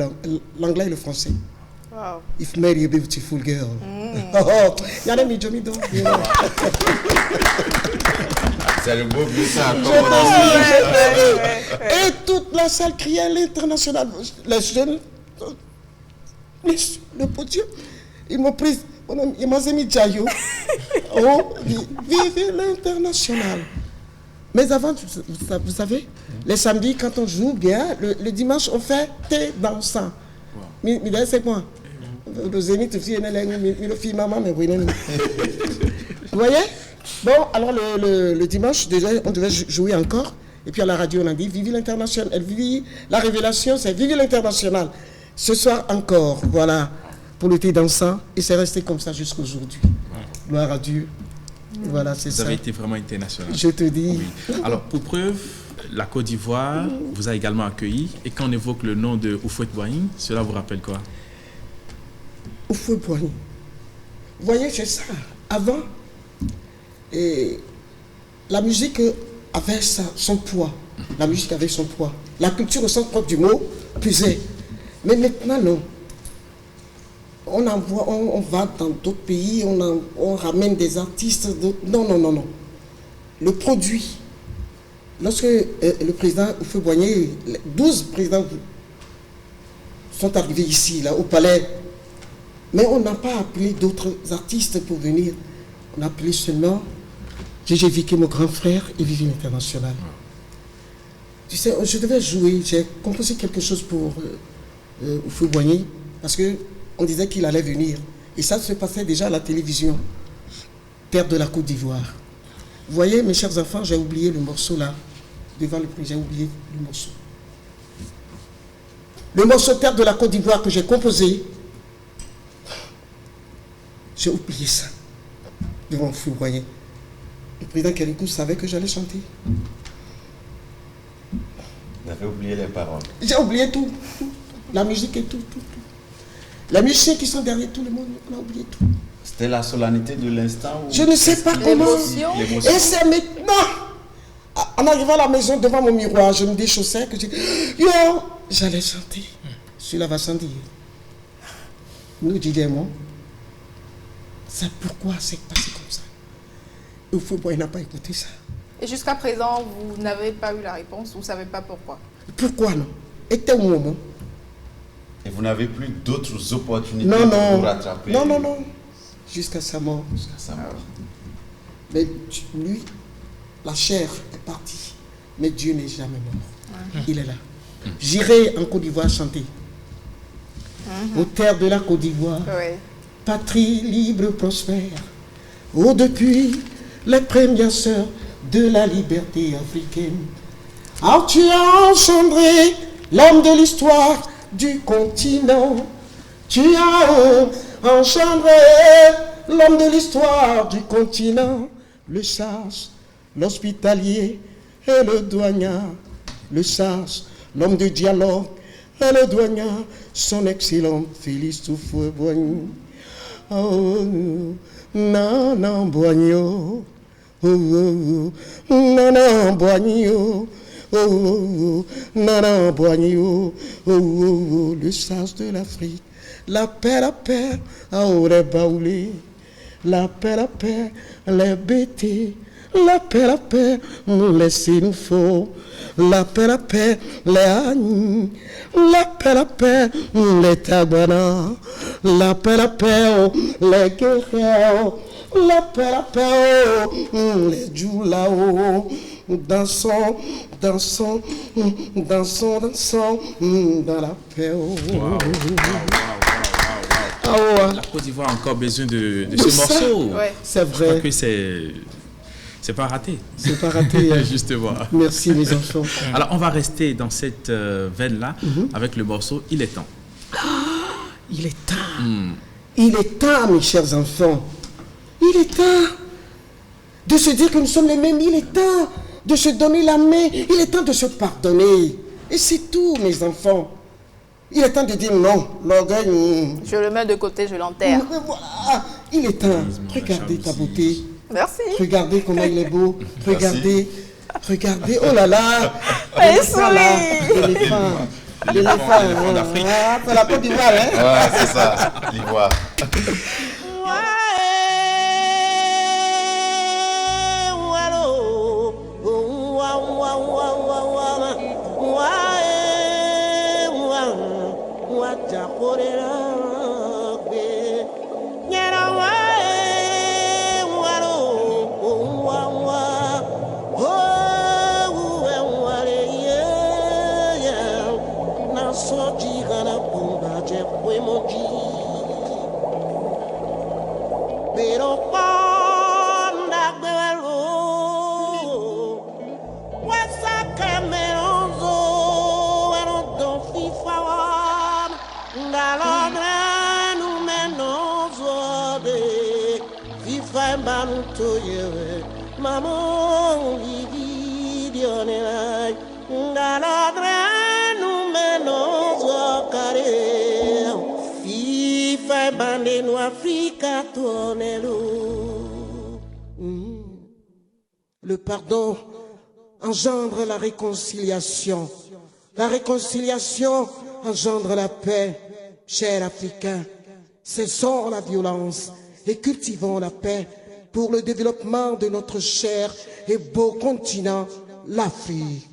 et le français. Wow. If marry a beautiful girl. Y'a mi jomi do. C'est le beau but ça. Et toute la salle criait à l'international. Les jeunes, le podium, ils m'ont pris, ils m'ont mis Jayo. Oh, vive l'international. Mais avant, vous savez, les samedis, quand on joue bien, le dimanche, on fait thé dansant. Mais c'est quoi? Le zénith, le fille maman, mais oui, vous voyez? Bon, alors le dimanche, déjà, on devait jouer encore. Et puis à la radio, on a dit Vivi l'International. Vivi la Révélation, c'est Vivi l'International. Ce soir encore, voilà, pour le thé dansant. Et c'est resté comme ça jusqu'à aujourd'hui. Gloire à Dieu. Voilà, c'est ça. Vous avez été vraiment international. Je te dis. Oui. Alors, pour preuve, la Côte d'Ivoire vous a également accueilli. Et quand on évoque le nom de Houphouët-Boigny, cela vous rappelle quoi? Houphouët-Boigny. Vous voyez, c'est ça. Avant, la musique avait son poids. La musique avait son poids. La culture au sens propre du mot pesait. Mais maintenant, non. On va dans d'autres pays, on ramène des artistes. Non. Le produit. Lorsque le président Houphouët-Boigny, 12 présidents sont arrivés ici, là, au palais, mais on n'a pas appelé d'autres artistes pour venir. On a appelé seulement Gégé Vicky, mon grand frère, et Vivi l'International. Tu sais, je devais jouer, j'ai composé quelque chose pour Houphouët-Boigny, parce qu'on disait qu'il allait venir. Et ça se passait déjà à la télévision, Terre de la Côte d'Ivoire. Vous voyez, mes chers enfants, j'ai oublié le morceau là, devant le prix, j'ai oublié le morceau. Le morceau Terre de la Côte d'Ivoire que j'ai composé, j'ai oublié ça, devant Houphouët-Boigny. Le président Kérékou savait que j'allais chanter. Vous avez oublié les paroles. J'ai oublié tout. La musique et tout. Les musiciens qui sont derrière tout le monde, on a oublié tout. C'était la solennité de l'instant? Je ne sais pas comment. Et c'est maintenant, en arrivant à la maison devant mon miroir, je me déchaussais que j'allais chanter. Celui-là va chanter. Nous disons, c'est pourquoi c'est passé comme ça. Il n'a pas écouté ça. Et jusqu'à présent, vous n'avez pas eu la réponse, vous ne savez pas pourquoi. Pourquoi non? Était au moment. Et vous n'avez plus d'autres opportunités pour vous rattraper? Non. Jusqu'à sa mort. Jusqu'à sa mort. Mais lui, la chair est partie, mais Dieu n'est jamais mort. Il est là. J'irai en Côte d'Ivoire chanter. Aux terres de la Côte d'Ivoire, patrie libre prospère. Oh, depuis les premières heures de la liberté africaine. Ah, tu as engendré l'homme de l'histoire du continent. Tu as engendré l'homme de l'histoire du continent. Le sage, l'hospitalier et le douanier. Le sage, l'homme de dialogue et le douanier. Son excellent Félix Houphouët-Boigny. Oh, non, Boigno. Oh, non, Boigno. Oh, non, Boigno. Oh, le sage de l'Afrique. La paix, aurait baoulé. La paix, les bêtés. La paix, laissez-nous faux. La paix, les agnes. La paix, les tabanas. La paix, les guerriers. La paix, les djoulao. Dansons, dans la paix. La Côte d'Ivoire a encore besoin de ce morceau. C'est vrai. Je crois que c'est pas raté. C'est pas raté. Justement. Merci mes enfants. Alors on va rester dans cette veine-là avec le morceau Il est temps. Il est temps. Il est temps, mes chers enfants. Il est temps de se dire que nous sommes les mêmes. Il est temps de se donner la main. Il est temps de se pardonner. Et c'est tout, mes enfants. Il est temps de dire non. L'orgueil. Je le mets de côté, je l'enterre. Voilà. Il est temps. Regardez ta beauté. Merci. Regardez comment il est beau. Regardez. Regardez. Oh là là. L'éléphant d'Afrique. C'est la Côte d'Ivoire, hein? Ouais, c'est ça, l'Ivoire. Le pardon engendre la réconciliation. La réconciliation engendre la paix. Chers Africains, cessons la violence et cultivons la paix pour le développement de notre cher et beau continent, l'Afrique.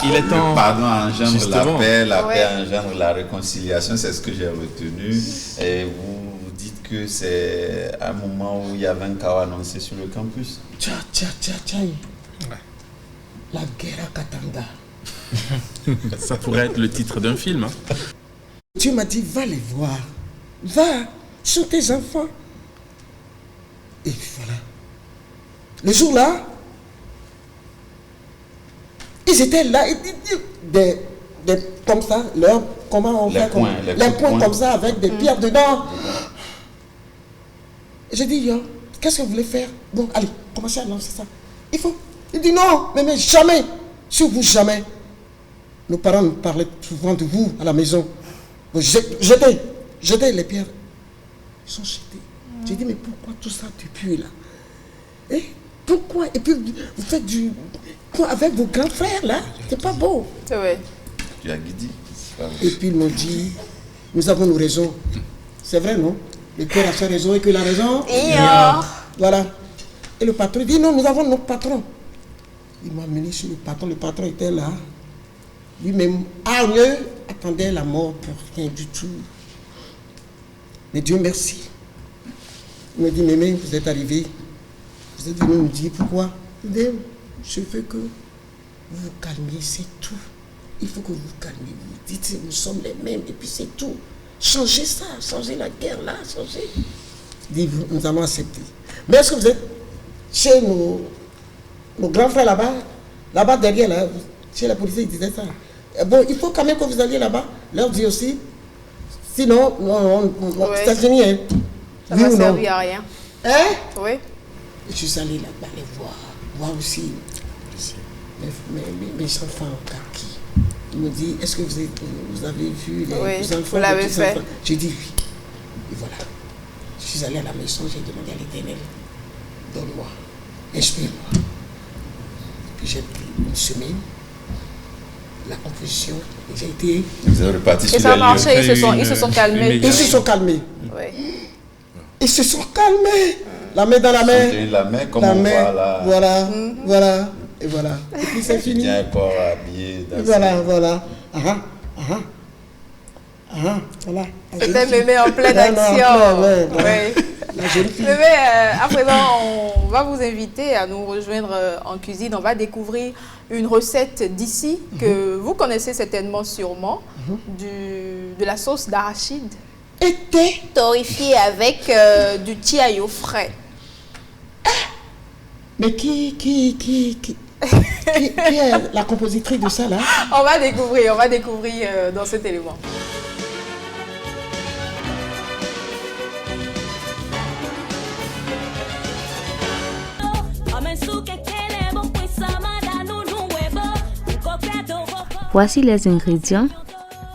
Il est temps. Le pardon engendre Justement. la paix engendre la réconciliation, c'est ce que j'ai retenu. Et vous dites que c'est un moment où il y avait un chaos annoncé sur le campus. Tcha. La guerre à Katanga. Ça pourrait être le titre d'un film. Tu m'as dit, va les voir. Va, sont tes enfants. Et voilà. Le jour-là, Ils étaient là, comme ça, comment on fait les points comme ça, avec des pierres dedans. J'ai dit, qu'est-ce que vous voulez faire? Bon, allez, commencez à lancer ça. Il dit non, mais jamais, sur vous jamais. Nos parents nous parlaient souvent de vous à la maison. Jetez les pierres. Ils sont jetés. J'ai dit, mais pourquoi tout ça depuis là? Pourquoi? Et puis vous faites quoi avec vos grands frères là? C'est pas beau. C'est vrai. Tu as guidé. Et puis ils m'ont dit, nous avons nos raisons. C'est vrai, non? Le père a fait raison et que la raison. Voilà. Et le patron dit, non, nous avons notre patron. Il m'a amené sur le patron. Le patron était là. Lui-même, hargneux, attendait la mort pour rien du tout. Mais Dieu merci. Il m'a dit, mémé, vous êtes arrivé. Vous êtes venu me dire pourquoi. Il dit, je veux que vous vous calmiez, c'est tout. Il faut que vous vous calmiez. Vous dites, nous sommes les mêmes, et puis c'est tout. Changez ça, changez la guerre là, changez. Il dit, nous allons accepter. Mais est-ce que vous êtes chez nos grands frères là-bas derrière, là, chez la police, ils disaient ça. Bon, il faut quand même que vous alliez là-bas, leur dire aussi. Sinon, c'est fini. Hein. Ça va servir à rien. Hein? Oui. Je suis allé là-bas les voir aussi mes enfants en kaki. Il me dit, est-ce que vous avez vu les enfants? Vous l'avez fait. J'ai dit oui. Et voilà. Je suis allé à la maison, j'ai demandé à l'Éternel, donne-moi, inspire-moi. Puis j'ai pris une semaine, la composition, et j'ai été... Vous avez reparti sur et ça a marché, ils se sont calmés. Ils se sont calmés. Oui. Ils se sont calmés. La main dans la main. La main comme on voit là. Voilà. Et voilà. Et puis c'est fini. Bien corps habillé. Voilà. Voilà. C'était mémé en pleine action. Mémé, à présent, on va vous inviter à nous rejoindre en cuisine. On va découvrir une recette d'ici que vous connaissez certainement sûrement, de la sauce d'arachide. Torréfiée avec du tiayo frais. Mais qui est la compositrice de ça là? On va découvrir dans cet élément. Voici les ingrédients: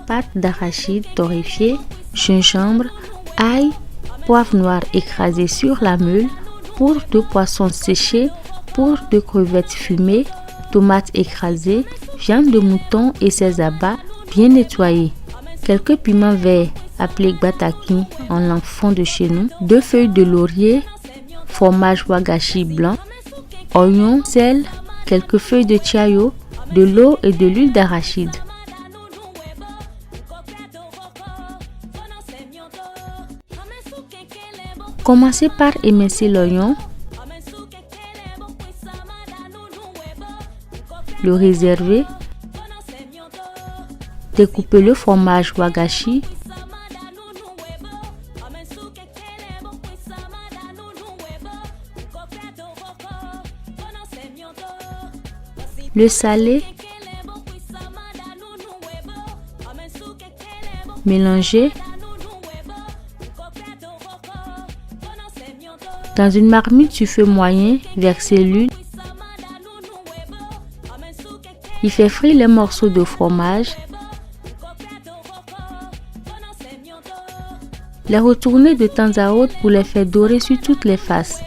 pâte d'arachide torréfiée, gingembre, ail, poivre noir écrasé sur la meule, poudre de poisson séché, poudre de crevettes fumées, tomates écrasées, viande de mouton et ses abats bien nettoyés, quelques piments verts appelés bataki en langue fond de chez nous, 2 feuilles de laurier, fromage wagashi blanc, oignons, sel, quelques feuilles de tiayo, de l'eau et de l'huile d'arachide. Commencez par émincer l'oignon, le réserver, découpez le fromage wagashi, le saler, mélanger. Dans une marmite sur feu moyen, versez l'huile. Il fait frire les morceaux de fromage. Les retourner de temps à autre pour les faire dorer sur toutes les faces.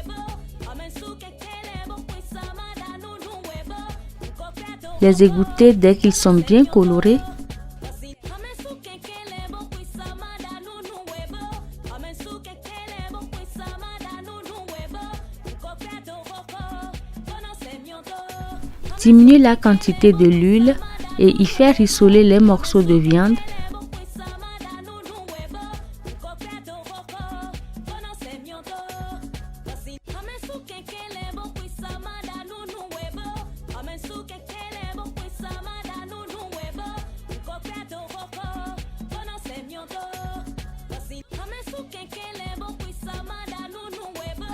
Les égoutter dès qu'ils sont bien colorés. Diminuez la quantité de l'huile et y faire rissoler les morceaux de viande.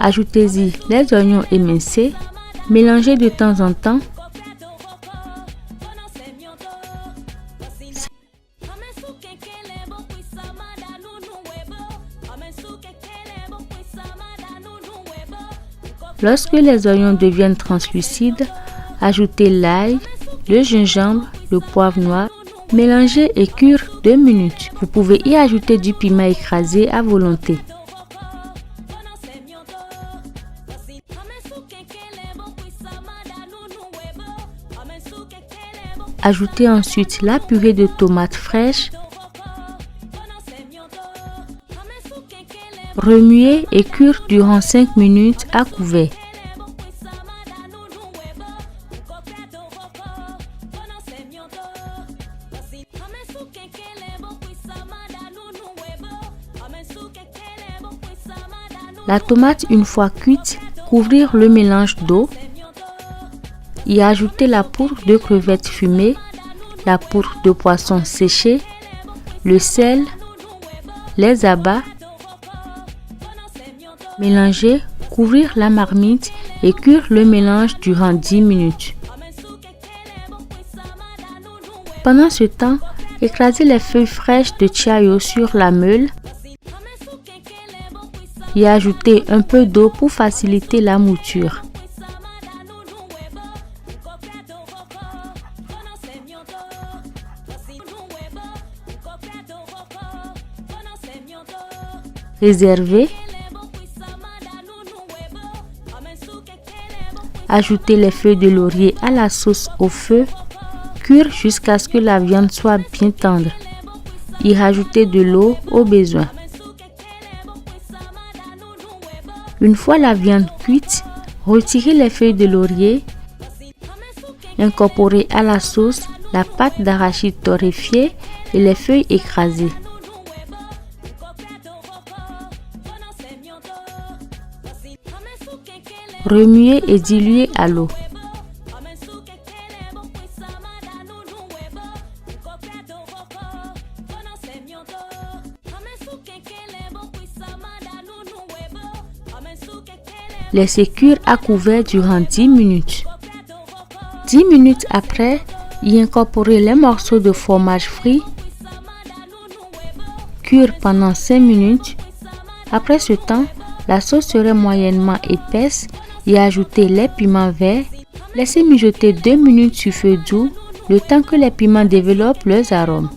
Ajoutez-y les oignons émincés, mélangez de temps en temps. Lorsque les oignons deviennent translucides, ajoutez l'ail, le gingembre, le poivre noir. Mélangez et cuire 2 minutes. Vous pouvez y ajouter du piment écrasé à volonté. Ajoutez ensuite la purée de tomates fraîches. Remuez et cuire durant 5 minutes à couvert. La tomate, une fois cuite, couvrir le mélange d'eau. Y ajouter la poudre de crevettes fumées, la poudre de poisson séchée, le sel, les abats. Mélanger, couvrir la marmite et cuire le mélange durant 10 minutes. Pendant ce temps, écrasez les feuilles fraîches de chayo sur la meule. Y ajouter un peu d'eau pour faciliter la mouture. Réservez. Ajoutez les feuilles de laurier à la sauce au feu. Cuire jusqu'à ce que la viande soit bien tendre. Y rajouter de l'eau au besoin. Une fois la viande cuite, retirez les feuilles de laurier. Incorporez à la sauce la pâte d'arachide torréfiée et les feuilles écrasées. Remuez et diluez à l'eau. Laissez cuire à couvert durant 10 minutes. 10 minutes après, y incorporez les morceaux de fromage frit. Cuire pendant 5 minutes. Après ce temps, la sauce serait moyennement épaisse. Y ajouter les piments verts. Laissez mijoter 2 minutes sur feu doux, le temps que les piments développent leurs arômes.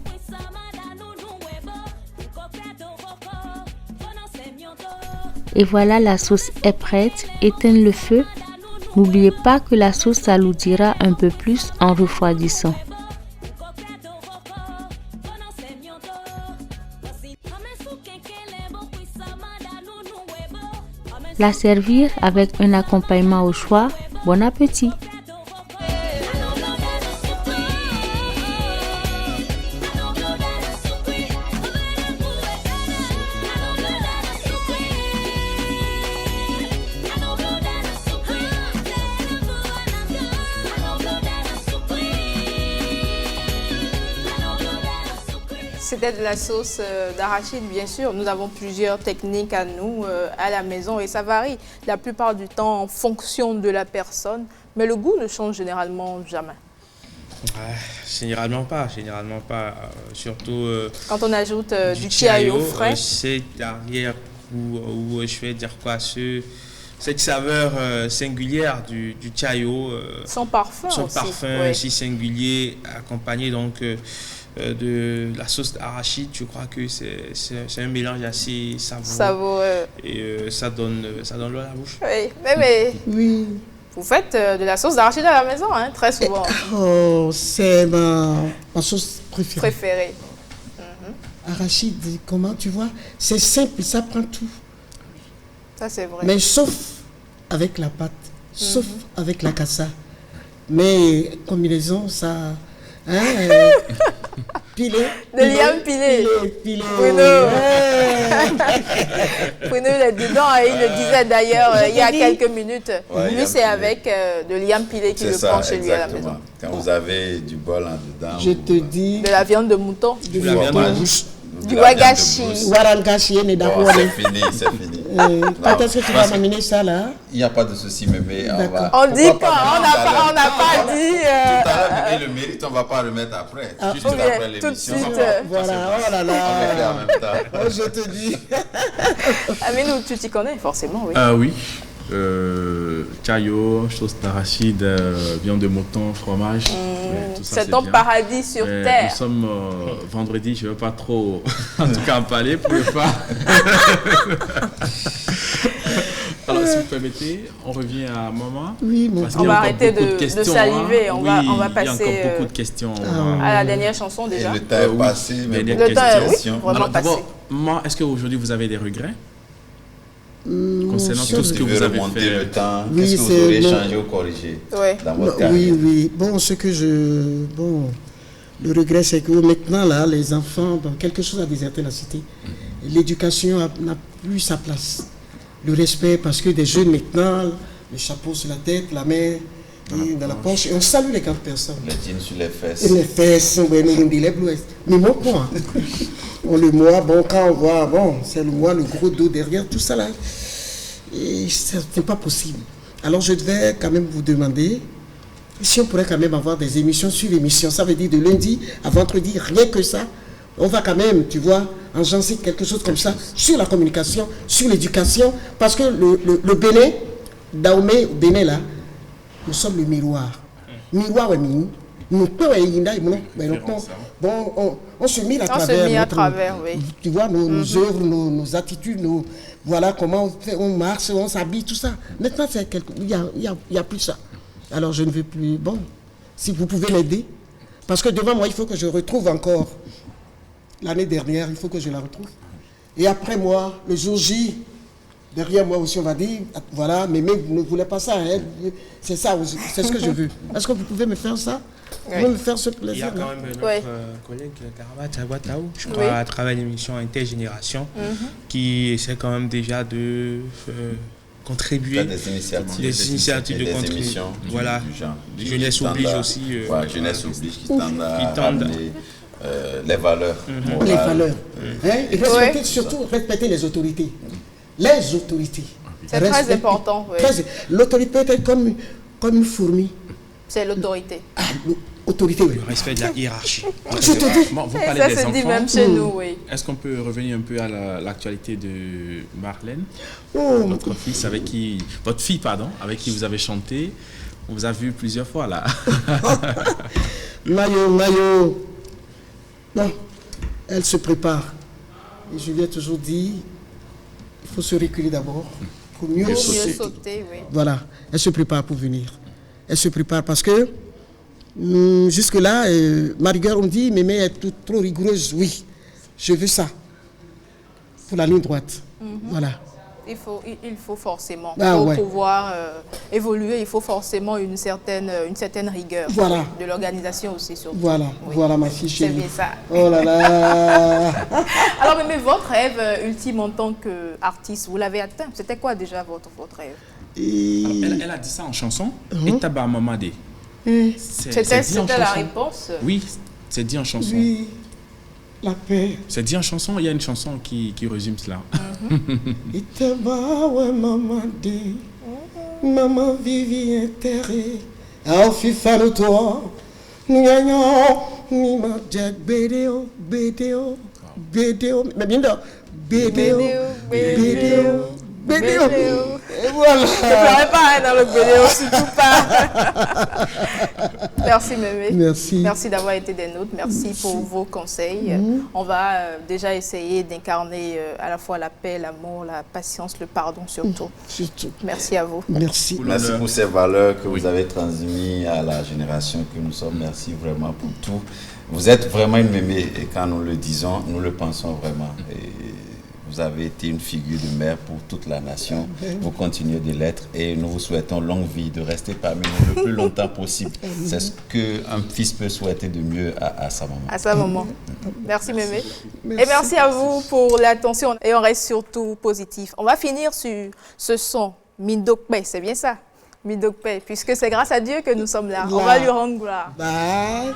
Et voilà, la sauce est prête. Éteignez le feu. N'oubliez pas que la sauce s'alourdira un peu plus en refroidissant. La servir avec un accompagnement au choix. Bon appétit! C'était de la sauce d'arachide, bien sûr. Nous avons plusieurs techniques à nous, à la maison, et ça varie la plupart du temps en fonction de la personne. Mais le goût ne change généralement jamais. Généralement pas. Surtout quand on ajoute du chayo frais. C'est derrière où je vais dire quoi, cette saveur singulière du chayo. Son parfum si singulier, accompagné donc de la sauce d'arachide. Je crois que c'est un mélange assez savoureux. Et ça donne l'eau à la bouche. Oui, mais oui. Vous faites de la sauce d'arachide à la maison, hein, très souvent. Oh, c'est ma sauce préférée. Arachide, comment tu vois? C'est simple, ça prend tout. Ça, c'est vrai. Mais sauf avec la pâte, sauf avec la cassa. Mais combinaison, ça... Pilé. De liam pilé. Bruno, il est dedans, il le disait d'ailleurs il y a quelques minutes. Lui, c'est avec de liam pilé qu'il le prend chez lui à la maison. Quand vous avez du bol en dedans. Je te dis. De la viande de mouton. De la viande de bouche. Du wagashi. C'est fini. Quand est-ce que tu vas m'amener ça là? Il n'y a pas de souci, mais on dit pas, on n'a pas dit. Tout à l'heure, le mérite, on ne va pas remettre après. Juste après l'émission. Tout de suite. Voilà, oh là là. En même temps. Oh, je te dis. Aminou, tu t'y connais forcément, oui. Oui. chayo, sauce d'arachide, viande de mouton, fromage. C'est ton paradis sur terre. Nous sommes vendredi, je ne veux pas trop, en tout cas, en parler pour le pas. Alors, si vous permettez, on revient à maman. Oui, on va arrêter de saliver. On va passer il y a encore beaucoup de questions. À la dernière chanson déjà. Et le temps est passé. Le temps est vraiment passé. Maman, est-ce qu'aujourd'hui vous avez des regrets concernant tout ce que vous avez fait? Le temps, qu'est-ce que vous auriez changé ou corrigé dans votre carrière? Oui. Bon, le regret, c'est que maintenant, là, les enfants, quelque chose a déserté la cité. L'éducation n'a plus sa place. Le respect, parce que des jeunes maintenant, le chapeau sur la tête, la main dans la poche, et on salue les grandes personnes. Les jeans sur les fesses. Et les fesses, nous dit les blouettes. Mais moi, on le mois, quand on voit, c'est le mois, le gros dos derrière, tout ça là. Et ce n'est pas possible. Alors je devais quand même vous demander si on pourrait quand même avoir des émissions sur l'émission. Ça veut dire de lundi à vendredi, rien que ça. On va quand même, tu vois, engencer quelque chose comme ça sur la communication, sur l'éducation, parce que le Bénin, Dahomey, Bénin là, nous sommes le miroir. Miroir, on se mire à travers. Tu vois, nos œuvres, nos attitudes, voilà comment on marche, on s'habille, tout ça. Maintenant, il n'y a plus ça. Alors, je ne veux plus. Bon, si vous pouvez m'aider, parce que devant moi, il faut que je retrouve encore. L'année dernière, il faut que je la retrouve. Et après moi, le jour J, derrière moi aussi, on va dire, voilà, mais ne voulez pas ça. Hein, c'est ça, c'est ce que je veux. Est-ce que vous pouvez me faire ça? Vous pouvez me faire ce plaisir? Il y a quand même notre collègue Karabat Tchagwataou, je crois, à travers l'émission Intergénération, qui essaie quand même déjà de contribuer des initiatives de contribution. Voilà, du genre. Jeunesse oblige aussi. Jeunesse oblige qui tendent à amener les valeurs. Les valeurs. Et respecter, surtout respecter les autorités. Les autorités. C'est très important. L'autorité peut être comme une fourmi. C'est l'autorité. Autorité, oui. Le respect de la hiérarchie. Je te dis. Bon, vous parlez ça des se enfants. dit même chez nous, oui. Est-ce qu'on peut revenir un peu à l'actualité de Marlène, votre fils avec qui, votre fille, pardon, avec qui vous avez chanté? On vous a vu plusieurs fois là. Mayo. Bon, elle se prépare. Et je lui ai toujours dit, il faut se reculer d'abord pour mieux sauter. Oui. Voilà, elle se prépare pour venir. Elle se prépare parce que jusque-là, ma rigueur, on me dit, mais elle est trop rigoureuse. Oui, je veux ça. Pour la ligne droite. Voilà. Il faut forcément, pour pouvoir évoluer, il faut forcément une certaine rigueur. Voilà. De l'organisation aussi, surtout. Voilà ma fille chérie. C'est bien ça. Oh là là. Alors, mais votre rêve ultime en tant qu'artiste, vous l'avez atteint? C'était quoi déjà votre rêve? Elle a dit ça en chanson. Et Taba Mamadé. C'était la réponse? Oui, c'est dit en chanson. Oui. La paix. C'est dit en chanson, il y a une chanson qui résume cela. Maman vivi enterré. Au FIFA de toi. Mais bien sûr. BDO. Et voilà. Ne pleurez pas dans le BDO, surtout pas. Merci Mémé. Merci d'avoir été des nôtres. Merci pour vos conseils. On va déjà essayer d'incarner à la fois la paix, l'amour, la patience, le pardon surtout. Merci à vous. Merci pour ces valeurs que vous avez transmises à la génération que nous sommes. Merci vraiment pour tout. Vous êtes vraiment une Mémé et quand nous le disons, nous le pensons vraiment. Et vous avez été une figure de mère pour toute la nation. Vous continuez de l'être et nous vous souhaitons longue vie, de rester parmi nous le plus longtemps possible. C'est ce qu'un fils peut souhaiter de mieux à sa maman. À sa maman. Merci Mémé. Et merci à vous pour l'attention. Et on reste surtout positif. On va finir sur ce son, Mindokpe, c'est bien ça? Mindokpe, puisque c'est grâce à Dieu que nous sommes là. On va lui rendre gloire. Bye.